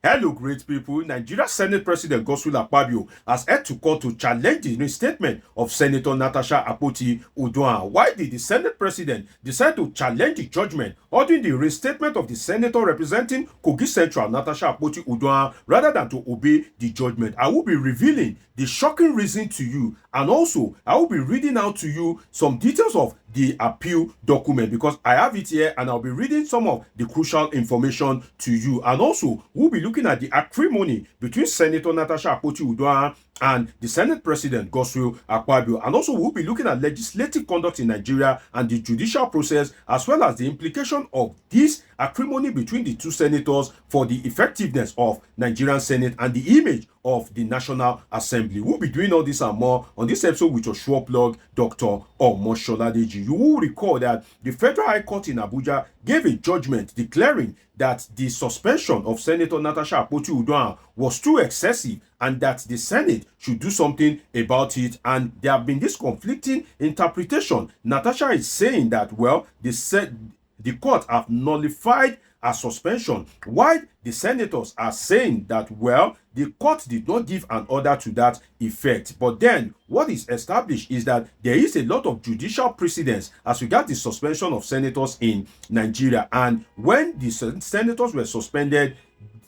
Hello, great people. Nigeria Senate President Godswill Akpabio has head to court to challenge the reinstatement of Senator Natasha Akpoti-Uduaghan. Why did the Senate President decide to challenge the judgment ordering the reinstatement of the senator representing Kogi Central, Natasha Akpoti-Uduaghan, rather than to obey the judgment? I will be revealing the shocking reason to you, and also I will be reading out to you some details of the appeal document, because I have it here and I'll be reading some of the crucial information to you. And also we'll be looking at the acrimony between Senator Natasha Akpoti-Uduaghan and the Senate President Godswill Akpabio. And also we'll be looking at legislative conduct in Nigeria and the judicial process, as well as the implication of this acrimony between the two senators for the effectiveness of Nigerian Senate and the image of the National Assembly. We'll be doing all this and more on this episode with your sure plug, Dr. Omosholadeji. You will recall that the Federal High Court in Abuja gave a judgment declaring that the suspension of Senator Natasha Akpoti-Uduaghan was too excessive and that the Senate should do something about it. And there have been this conflicting interpretation. Natasha is saying that, well, the court have nullified a suspension, while the senators are saying that, well, the court did not give an order to that effect. But then what is established is that there is a lot of judicial precedence as regards the suspension of senators in Nigeria, and when the senators were suspended,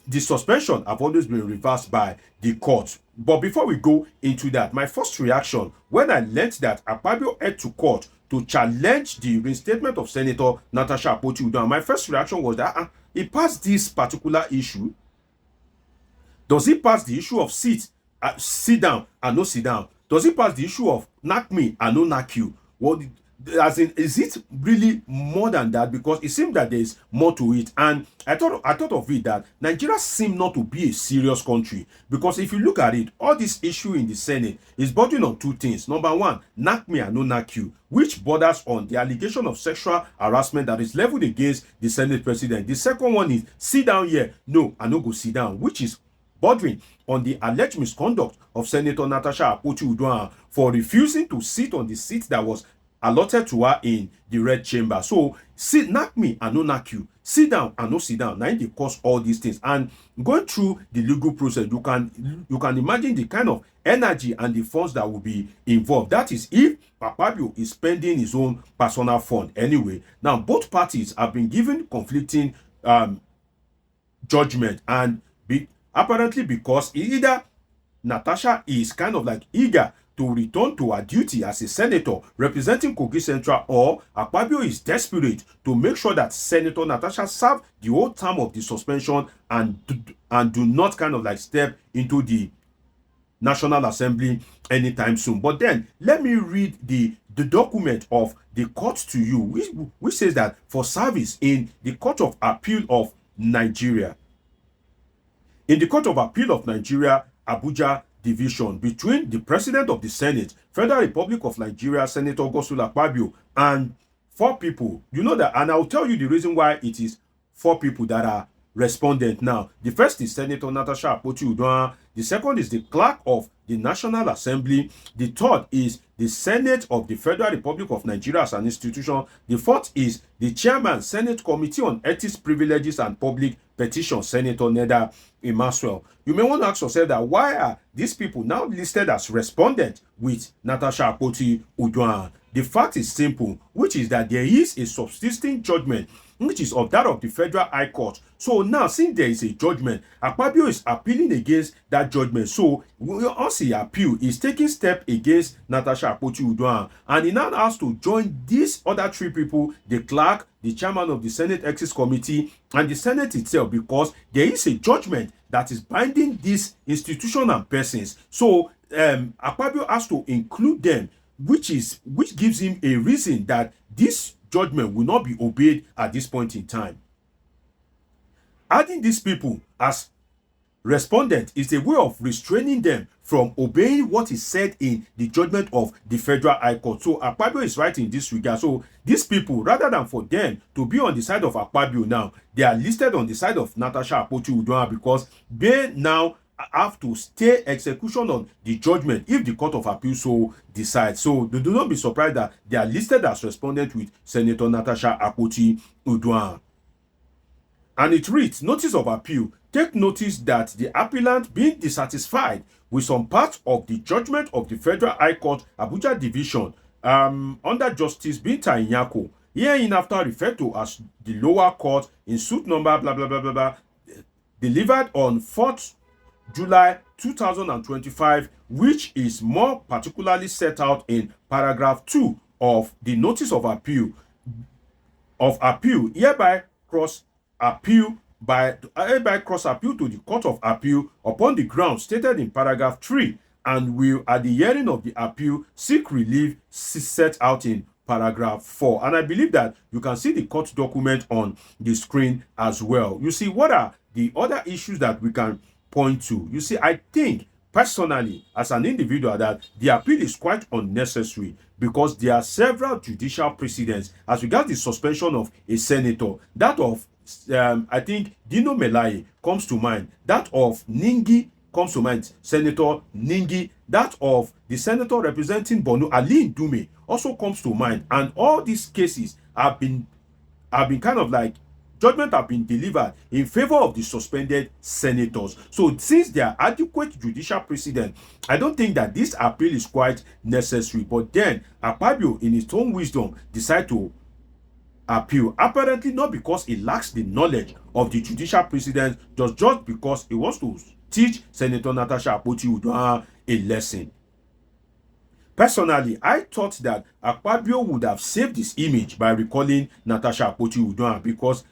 the suspension have always been reversed by the court. But before we go into that, my first reaction when I learned that Akpabio head to court to challenge the reinstatement of Senator Natasha Akpoti-Uduaghan, my first reaction was that he passed this particular issue. Does he pass the issue of sit down and no sit down? Does he pass the issue of knock me and no knock you? Well, as in, is it really more than that? Because it seems that there is more to it. And I thought of it that Nigeria seems not to be a serious country, because if you look at it, all this issue in the Senate is bordering on two things. Number one, knock me and no knock you, which borders on the allegation of sexual harassment that is leveled against the Senate President. The second one is sit down here, no, I no go sit down, which is bordering on the alleged misconduct of Senator Natasha Akpoti-Uduaghan for refusing to sit on the seat that was allotted to her in the red chamber. So knock me and no knock you, sit down and no sit down. Now they cause all these things. And going through the legal process, you can imagine the kind of energy and the funds that will be involved. That is if Akpabio is spending his own personal fund anyway. Now both parties have been given conflicting judgment, and apparently because either Natasha is kind of like eager to return to her duty as a senator representing Kogi Central, or Akpabio is desperate to make sure that Senator Natasha serve the whole term of the suspension and do not kind of like step into the National Assembly anytime soon. But then let me read the document of the court to you, which says that for service in the Court of Appeal of Nigeria, in the Court of Appeal of Nigeria, Abuja Division, between the President of the Senate, Federal Republic of Nigeria, Senator Godswill Akpabio, and 4 people. You know that, and I'll tell you the reason why it is 4 people that are respondent now. The first is Senator Natasha Akpoti-Uduaghan. The second is the Clerk of the National Assembly. The third is the Senate of the Federal Republic of Nigeria as an institution. The fourth is the Chairman, Senate Committee on Ethics, Privileges and Public Petitions, Senator Neda Emmanuel. You may want to ask yourself that why are these people now listed as respondent with Natasha Akpoti-Uduaghan? The fact is simple, which is that there is a subsisting judgment, which is of that of the Federal High Court. So now, since there is a judgment, Akpabio is appealing against that judgment. So once he appeal, he's taking step against Natasha Akpoti-Uduaghan, and he now has to join these other 3 people, the clerk, the chairman of the Senate Ethics Committee, and the Senate itself, because there is a judgment that is binding this institution and persons. So Akpabio has to include them, which gives him a reason that this judgment will not be obeyed at this point in time. Adding these people as respondent is a way of restraining them from obeying what is said in the judgment of the Federal High Court. So Akpabio is right in this regard. So these people, rather than for them to be on the side of Akpabio now, they are listed on the side of Natasha Akpoti-Uduaghan, because they now have to stay execution on the judgment if the Court of Appeal so decides. So do not be surprised that they are listed as respondent with Senator Natasha Akpoti-Uduaghan. And it reads, notice of appeal take notice that the appellant being dissatisfied with some parts of the judgment of the Federal High Court Abuja Division under Justice Binta Inyako, herein after referred to as the lower court in suit number blah blah blah blah blah, delivered on 4th July 2025, which is more particularly set out in paragraph 2 of the notice of appeal, hereby cross appeal to the Court of Appeal upon the grounds stated in paragraph 3, and will at the hearing of the appeal seek relief set out in paragraph 4. And I believe that you can see the court document on the screen as well. You see, what are the other issues that we can point to? You see, I think personally as an individual that the appeal is quite unnecessary, because there are several judicial precedents as regards the suspension of a senator. That of I think Dino Melaye comes to mind, that of Ningi comes to mind, Senator Ningi, that of the senator representing Borno, Ali Ndume, also comes to mind. And all these cases have been kind of like, judgment have been delivered in favor of the suspended senators. So since there are adequate judicial precedent, I don't think that this appeal is quite necessary. But then Akpabio, in his own wisdom, decided to appeal, apparently not because he lacks the knowledge of the judicial precedent, just because he wants to teach Senator Natasha Akpoti-Uduaghan a lesson. Personally, I thought that Akpabio would have saved his image by recalling Natasha Akpoti-Uduaghan, because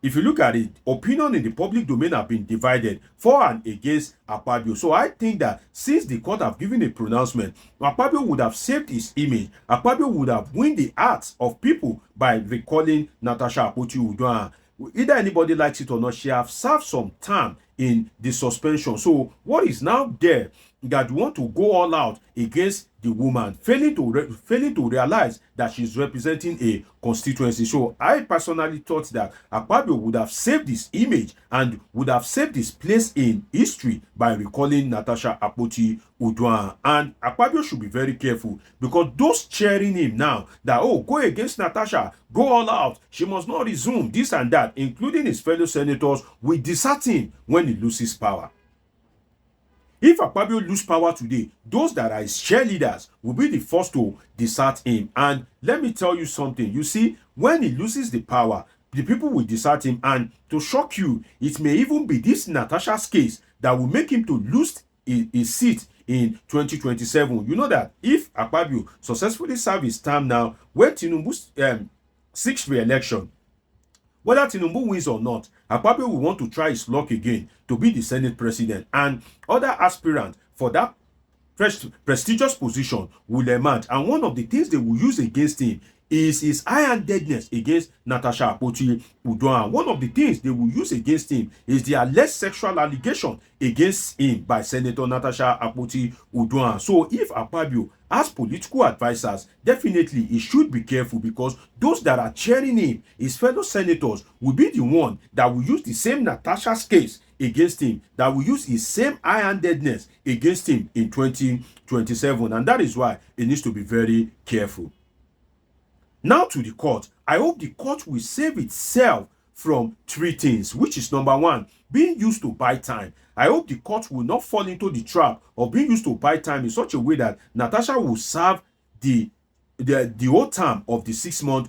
if you look at it, opinion in the public domain have been divided for and against Akpabio. So I think that since the court have given a pronouncement, Akpabio would have saved his image. Akpabio would have won the hearts of people by recalling Natasha Akpoti-Uduaghan. Either anybody likes it or not, she have served some time in the suspension. So what is now there that you want to go all out against the woman, failing to realize that she's representing a constituency? So I personally thought that Akpabio would have saved his image and would have saved his place in history by recalling Natasha Akpoti-Uduaghan. And Akpabio should be very careful, because those cheering him now that, oh, go against Natasha, go all out, she must not resume this and that, including his fellow senators, will desert him when he loses power. If Akpabio loses power today, those that are his cheerleaders will be the first to desert him. And let me tell you something. You see, when he loses the power, the people will desert him. And to shock you, it may even be this Natasha's case that will make him to lose his seat in 2027. You know that if Akpabio successfully serves his term now, when Tinubu seeks re-election, whether Tinubu wins or not, Akpabio will want to try his luck again to be the Senate President, and other aspirants for that prestigious position will emerge. And one of the things they will use against him is his high-handedness against Natasha Akpoti-Uduaghan. One of the things they will use against him is the alleged sexual allegation against him by Senator Natasha Akpoti-Uduaghan. So if Akpabio has political advisors, definitely he should be careful, because those that are cheering him, his fellow senators, will be the one that will use the same Natasha's case against him, that will use his same high-handedness against him in 2027. And that is why he needs to be very careful. Now to the court. I hope the court will save itself from three things, which is number one, being used to buy time. I hope the court will not fall into the trap of being used to buy time in such a way that Natasha will serve the whole term of the 6-month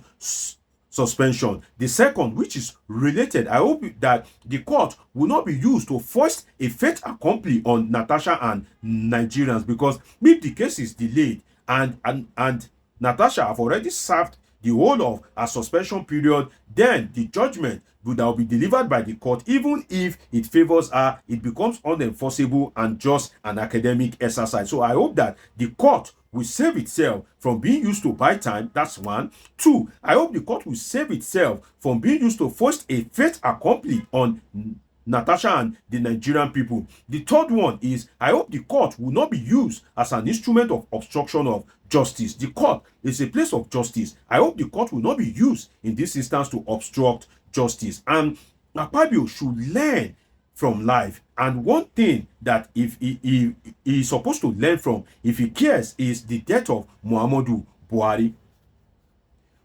suspension. The second, which is related, I hope that the court will not be used to force a fait accompli on Natasha and Nigerians, because if the case is delayed and Natasha have already served the whole of a suspension period, then the judgment that will be delivered by the court, even if it favors her, it becomes unenforceable and just an academic exercise. So I hope that the court will save itself from being used to buy time. That's one. Two, I hope the court will save itself from being used to force a fait accompli on Natasha and the Nigerian people. The third one is, I hope the court will not be used as an instrument of obstruction of justice. The court is a place of justice. I hope the court will not be used in this instance to obstruct justice. And Akpabio should learn from life. And one thing that if he is supposed to learn from, if he cares, is the death of Muhammadu Buhari.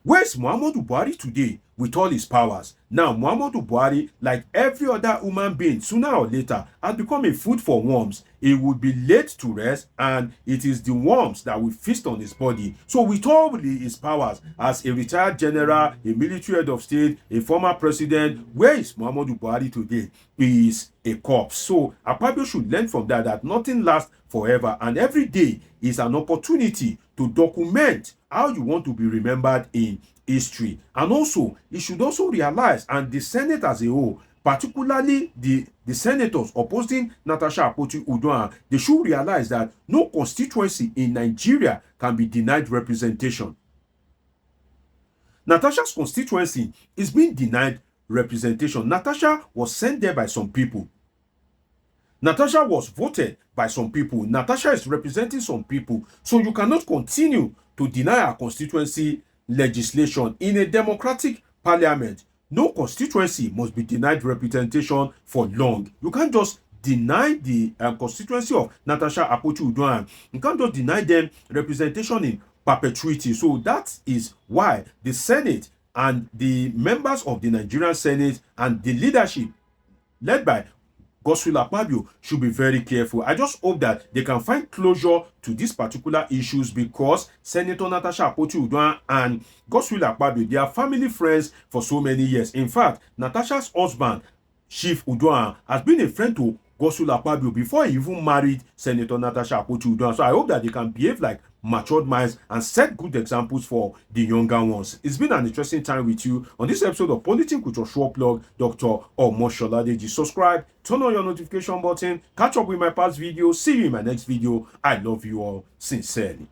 Where is Muhammadu Buhari today with all his powers? Now, Muhammadu Buhari, like every other human being, sooner or later, has become a food for worms. He would be laid to rest, and it is the worms that will feast on his body. So, with all his powers, as a retired general, a military head of state, a former president, where is Muhammadu Buhari today? He is a corpse. So, Akpabio should learn from that nothing lasts forever, and every day is an opportunity to document how you want to be remembered in history. And also, he should also realize, and the Senate as a whole, particularly the senators opposing Natasha Akpoti-Uduaghan, they should realize that no constituency in Nigeria can be denied representation. Natasha's constituency is being denied representation. Natasha was sent there by some people. Natasha was voted by some people. Natasha is representing some people. So you cannot continue to deny our constituency legislation in a democratic parliament. No constituency must be denied representation for long. You can't just deny the constituency of Natasha Akpoti-Uduaghan. You can't just deny them representation in perpetuity. So that is why the Senate and the members of the Nigerian Senate and the leadership led by Godswill Akpabio should be very careful. I just hope that they can find closure to these particular issues, because Senator Natasha Akpoti-Uduaghan and Godswill Akpabio, they are family friends for so many years. In fact, Natasha's husband, Chief Uduaghan, has been a friend to Godswill Akpabio before he even married Senator Natasha Akpoti-Uduaghan. So I hope that they can behave like matured minds and set good examples for the younger ones. It's been an interesting time with you on this episode of Politics with your Sure Plug, Dr. Omosoladeji. Subscribe, turn on your notification button, catch up with my past videos. See you in my next video. I love you all sincerely.